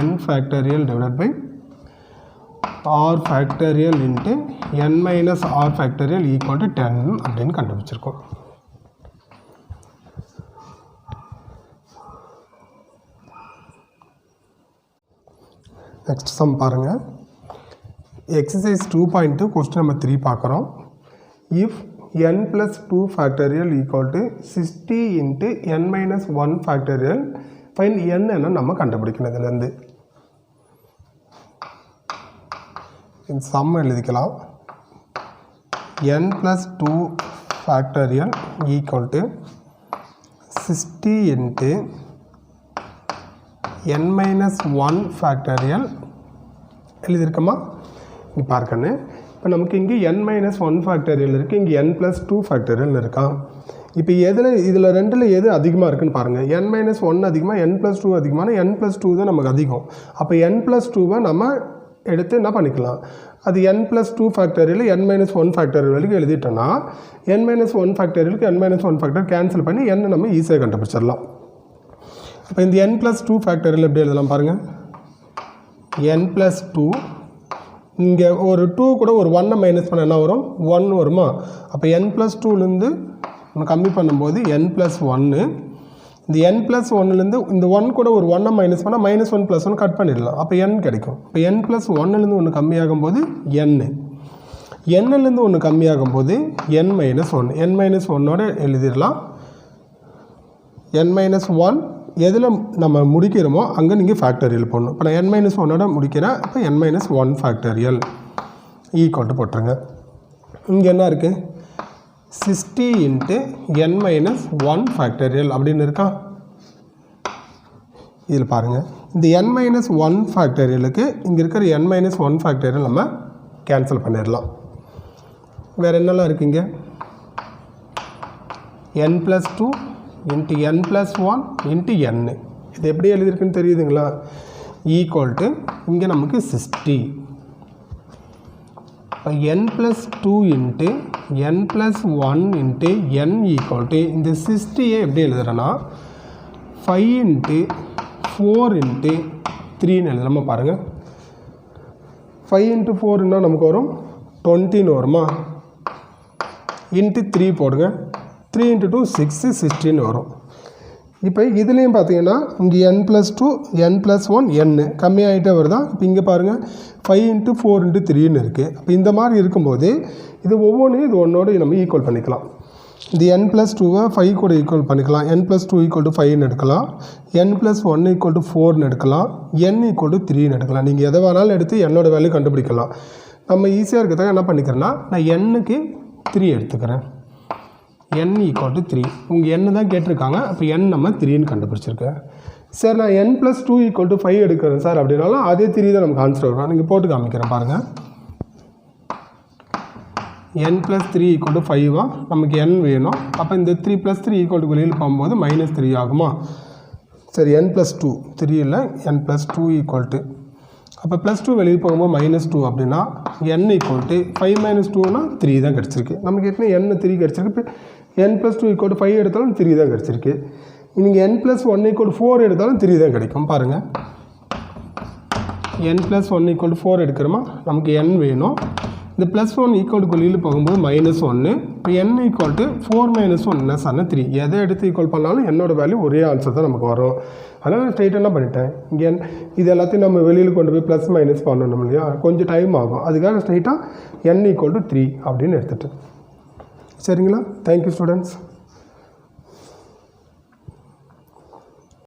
n factorial divide by r factorial into n minus r factorial equal to 10 அப்படின்னு கண்டுபிடிச்சிருக்கோம். நெக்ஸ்ட் சம் பாருங்கள். எக்ஸசைஸ் 2.2 கொஸ்டின் நம்பர் 3 பார்க்குறோம். if n plus 2 factorial equal to 60 into n minus 1 factorial find n என்ன நம்ம கண்டுபிடிக்கணும். இதிலேருந்து இந்த சம் எழுதிக்கலாம். n plus 2 factorial equal to 60 into n minus 1 factorial எழுதியிருக்கோமா. இங்கே பார்க்கணும். இப்போ நமக்கு இங்கே n மைனஸ் 1 ஃபேக்டரியல் இருக்குது, இங்கே n ப்ளஸ் 2 ஃபேக்டரியல் இருக்கா. இப்போ இதில் ரெண்டில் எது அதிகமாக இருக்குதுன்னு பாருங்கள். n மைனஸ் 1 அதிகமாக, n ப்ளஸ் 2 அதிகமான, n ப்ளஸ் 2 தான் நமக்கு அதிகம். அப்போ n ப்ளஸ் 2வை நம்ம எடுத்து என்ன பண்ணிக்கலாம், அது n plus 2 factorial n minus 1 factorial வரைக்கும் எழுதிட்டோன்னா n minus 1 ஃபேக்டரியலுக்கு n minus 1 factor cancel பண்ணி n நம்ம ஈஸியாக கண்டுபிடிச்சிடலாம். இப்போ இந்த n ப்ளஸ் 2 ஃபேக்டரியல் எப்படி எழுதலாம் பாருங்கள். n ப்ளஸ் 2 இங்கே ஒரு 2 கூட ஒரு 1 மைனஸ் பண்ண என்ன வரும், 1 வருமா. அப்போ n ப்ளஸ் 2லேருந்து கம்மி பண்ணும்போது n ப்ளஸ் 1, இந்த n ப்ளஸ் 1லேருந்து இந்த 1 கூட ஒரு 1 மைனஸ் பண்ணால் மைனஸ் 1 ப்ளஸ் 1 கட் பண்ணிடலாம். அப்போ n கிடைக்கும். இப்போ n ப்ளஸ் 1லேருந்து ஒன்று கம்மியாகும் போது n-லேருந்து ஒன்று கம்மியாகும் போது n மைனஸ் 1, n மைனஸ் 1ஓட எழுதிடலாம். n மைனஸ் 1 எதில் நம்ம முடிக்கிறோமோ அங்கே நீங்கள் ஃபேக்டரியல் போடணும். இப்போ நான் n மைனஸ் 1ஓட முடிக்கிறேன். அப்போ n minus 1 factorial equal to போட்டுருங்க. இங்கே என்ன இருக்குது, 60 இன்ட்டு n மைனஸ் 1 ஃபேக்டரியல் அப்படின்னு இருக்கா. இதில் பாருங்கள், இந்த n மைனஸ் 1 ஃபேக்டரியலுக்கு இங்கே இருக்கிற n மைனஸ் 1 ஃபேக்டரியல் நம்ம கேன்சல் பண்ணிடலாம். வேறு என்னெல்லாம் இருக்குங்க, n plus 2 into n plus 1 into n. இது எப்படி எழுதியிருக்குன்னு தெரியுதுங்களா. ஈக்குவல் டு இங்கே நமக்கு 60 இப்போ n+2 into n+1 into n equal to இந்த 60 எப்படி எழுதுறேன்னா 5 இன்ட்டு 4 இன்ட்டு 3ன்னு எழுதலாமா பாருங்கள். 5 இன்ட்டு 4ன்னா நமக்கு வரும் 20ன்னு வருமா, இன்ட்டு 3 போடுங்க, 3 இன்ட்டு 2 6 16 வரும். இப்போ இதுலேயும் பார்த்தீங்கன்னா இங்கே n+2 n+1 n கம்மியாகிட்டே வருதா. இப்போ இங்கே பாருங்கள் 5 இன்ட்டு 4 இன்ட்டு 3ன்னு இருக்குது. அப்போ இந்த மாதிரி இருக்கும்போது இது ஒவ்வொன்றையும் இது ஒன்றோடு நம்ம ஈக்குவல் பண்ணிக்கலாம். இந்த n+2வை 5 கூட ஈக்குவல் பண்ணிக்கலாம். n+2 ஈக்குவல் டு 5ன்னு எடுக்கலாம், n+1 ஈக்குவல் டு 4ன்னு எடுக்கலாம், n ஈக்குவல் டு 3ன்னு எடுக்கலாம். நீங்கள் எதை வேணாலும் எடுத்து என்னோட வேல்யூ கண்டுபிடிக்கலாம். நம்ம ஈஸியாக இருக்கிறதாக என்ன பண்ணிக்கிறேன்னா நான் n-க்கு 3 எடுத்துக்கிறேன். n ஈக்குவல் டு 3 உங்கள் n தான் கேட்டிருக்காங்க. அப்போ n நம்ம 3ன்னு கண்டுபிடிச்சிருக்கேன். சார் நான் n+2 ஈக்குவல் டு 5 எடுக்கிறேன் சார் அப்படின்னாலும் அதே 3 தான் நமக்கு ஆன்சர் வரும். நீங்கள் போட்டு காமிக்கிறேன் பாருங்கள். n+3 ஈக்குவல் டு 5வா நமக்கு n வேணும். அப்போ இந்த 3+3 ஈக்குவல் டு வெளியில் போகும்போது -3 ஆகுமா. சரி n+2 3 இல்லை n+2 ஈக்குவல் டு அப்போ +2 வெளியே போகும்போது -2 அப்படின்னா n ஈக்குவல் டு 5 - 2னா 3 தான் கிடச்சிருக்கு. நமக்கு ஏற்கனவே n 3 கிடச்சிருக்கு. இப்போ n+2 ஈக்குவல் டு 5 எடுத்தாலும் 3 தான் கிடச்சிருக்கு. நீங்கள் n+1 ஈக்குவல் டு 4 எடுத்தாலும் 3 தான் கிடைக்கும். பாருங்கள் n+1 ஈக்குவல் டு 4 எடுக்கிறோமா, நமக்கு n வேணும். இந்த +1 ஈக்குவல் டு வெளியில் போகும்போது -1. இப்போ n ஈக்குவல் டு 4 - 1 சார்னா 3. எதை எடுத்து ஈக்குவல் பண்ணாலும் என்னோட வேல்யூ ஒரே ஆன்சர் தான் நமக்கு வரும். அதனால் நான் ஸ்ட்ரைட்டாக என்ன பண்ணிட்டேன், இங்கே இது எல்லாத்தையும் நம்ம வெளியில் கொண்டு போய் ப்ளஸ் மைனஸ் பண்ணணும் இல்லையா, கொஞ்சம் டைம் ஆகும். அதுக்காக ஸ்ட்ரைட்டாக n ஈக்குவல் டு 3 அப்படின்னு எடுத்துட்டேன். சரிங்களா? Thank you students.